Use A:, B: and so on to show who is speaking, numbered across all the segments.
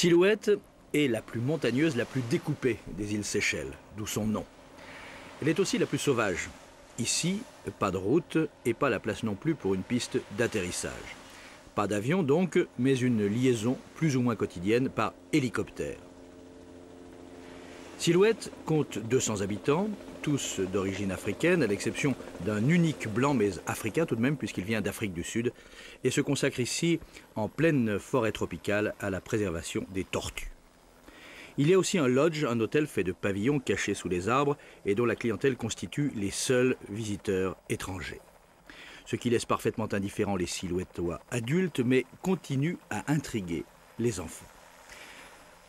A: Silhouette est la plus montagneuse, la plus découpée des îles Seychelles, d'où son nom. Elle est aussi la plus sauvage. Ici, pas de route et pas la place non plus pour une piste d'atterrissage. Pas d'avion donc, mais une liaison plus ou moins quotidienne par hélicoptère. Silhouette compte 200 habitants, tous d'origine africaine, à l'exception d'un unique blanc, mais africain tout de même, puisqu'il vient d'Afrique du Sud, et se consacre ici, en pleine forêt tropicale, à la préservation des tortues. Il y a aussi un lodge, un hôtel fait de pavillons cachés sous les arbres et dont la clientèle constitue les seuls visiteurs étrangers. Ce qui laisse parfaitement indifférents les Silhouettois adultes, mais continue à intriguer les enfants.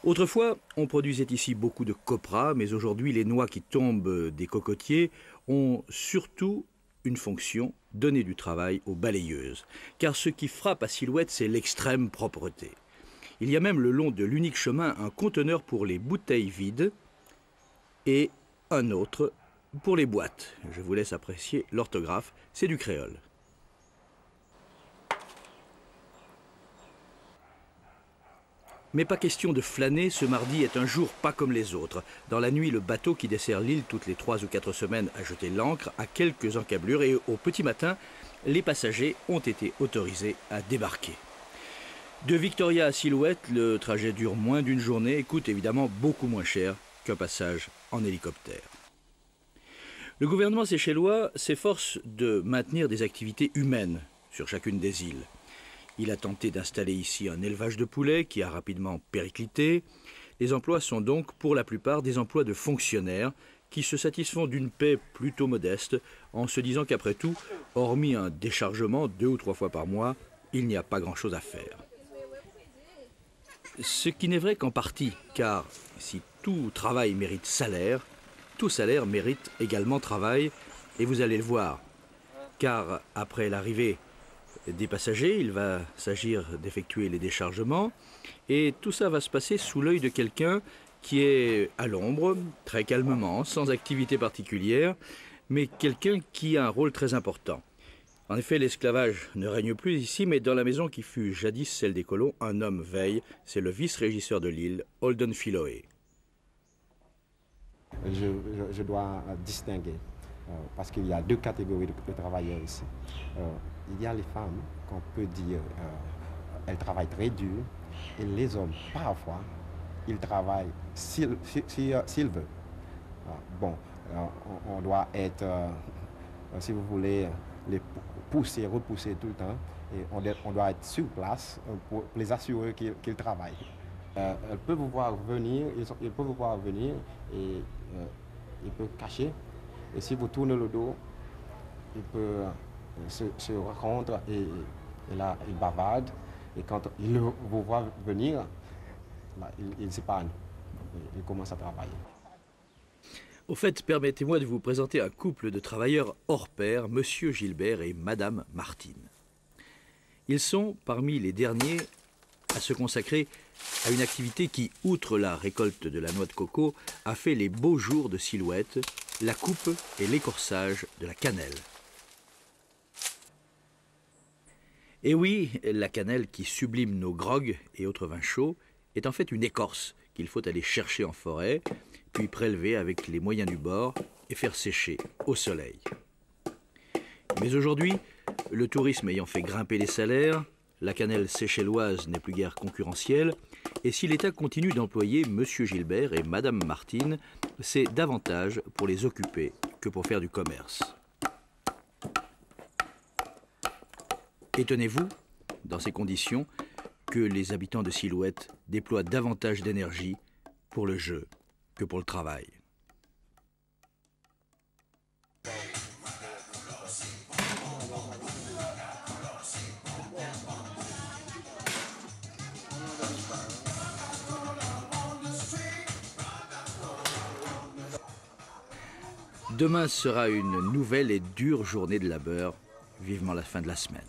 A: Autrefois, on produisait ici beaucoup de coprah, mais aujourd'hui, les noix qui tombent des cocotiers ont surtout une fonction, donner du travail aux balayeuses. Car ce qui frappe à Silhouette, c'est l'extrême propreté. Il y a même le long de l'unique chemin un conteneur pour les bouteilles vides et un autre pour les boîtes. Je vous laisse apprécier l'orthographe, c'est du créole. Mais pas question de flâner, ce mardi est un jour pas comme les autres. Dans la nuit, le bateau qui dessert l'île toutes les 3 ou 4 semaines a jeté l'ancre à quelques encablures et au petit matin, les passagers ont été autorisés à débarquer. De Victoria à Silhouette, le trajet dure moins d'une journée et coûte évidemment beaucoup moins cher qu'un passage en hélicoptère. Le gouvernement séchellois s'efforce de maintenir des activités humaines sur chacune des îles. Il a tenté d'installer ici un élevage de poulets qui a rapidement périclité. Les emplois sont donc pour la plupart des emplois de fonctionnaires qui se satisfont d'une paie plutôt modeste en se disant qu'après tout, hormis un déchargement 2 ou 3 fois par mois, il n'y a pas grand-chose à faire. Ce qui n'est vrai qu'en partie, car si tout travail mérite salaire, tout salaire mérite également travail, et vous allez le voir, car après l'arrivée des passagers, il va s'agir d'effectuer les déchargements, et tout ça va se passer sous l'œil de quelqu'un qui est à l'ombre, très calmement, sans activité particulière, mais quelqu'un qui a un rôle très important. En effet, l'esclavage ne règne plus ici, mais dans la maison qui fut jadis celle des colons, un homme veille, c'est le vice-régisseur de l'île, Holden Philoé.
B: Je dois distinguer, parce qu'il y a 2 catégories de travailleurs ici. Il y a les femmes, qu'on peut dire, elles travaillent très dur, et les hommes, parfois, ils travaillent s'ils veulent. Bon, on doit être, si vous voulez, les pousser, repousser tout le temps, et on doit être sur place pour les assurer qu'ils travaillent. Ils peuvent vous voir venir, ils peuvent vous voir venir, et ils peuvent cacher, et si vous tournez le dos, ils peuvent se rencontrent et là ils bavardent, et quand ils vous voient venir, là, ils s'épargnent, ils commencent à travailler.
A: Au fait, permettez-moi de vous présenter un couple de travailleurs hors pair, Monsieur Gilbert et Madame Martine. Ils sont parmi les derniers à se consacrer à une activité qui, outre la récolte de la noix de coco, a fait les beaux jours de Silhouette, la coupe et l'écorçage de la cannelle. Et oui, la cannelle qui sublime nos grogs et autres vins chauds est en fait une écorce qu'il faut aller chercher en forêt, puis prélever avec les moyens du bord et faire sécher au soleil. Mais aujourd'hui, le tourisme ayant fait grimper les salaires, la cannelle seychelloise n'est plus guère concurrentielle, et si l'État continue d'employer M. Gilbert et Mme Martine, c'est davantage pour les occuper que pour faire du commerce. Étonnez-vous, dans ces conditions, que les habitants de Silhouette déploient davantage d'énergie pour le jeu que pour le travail. Demain sera une nouvelle et dure journée de labeur, vivement la fin de la semaine.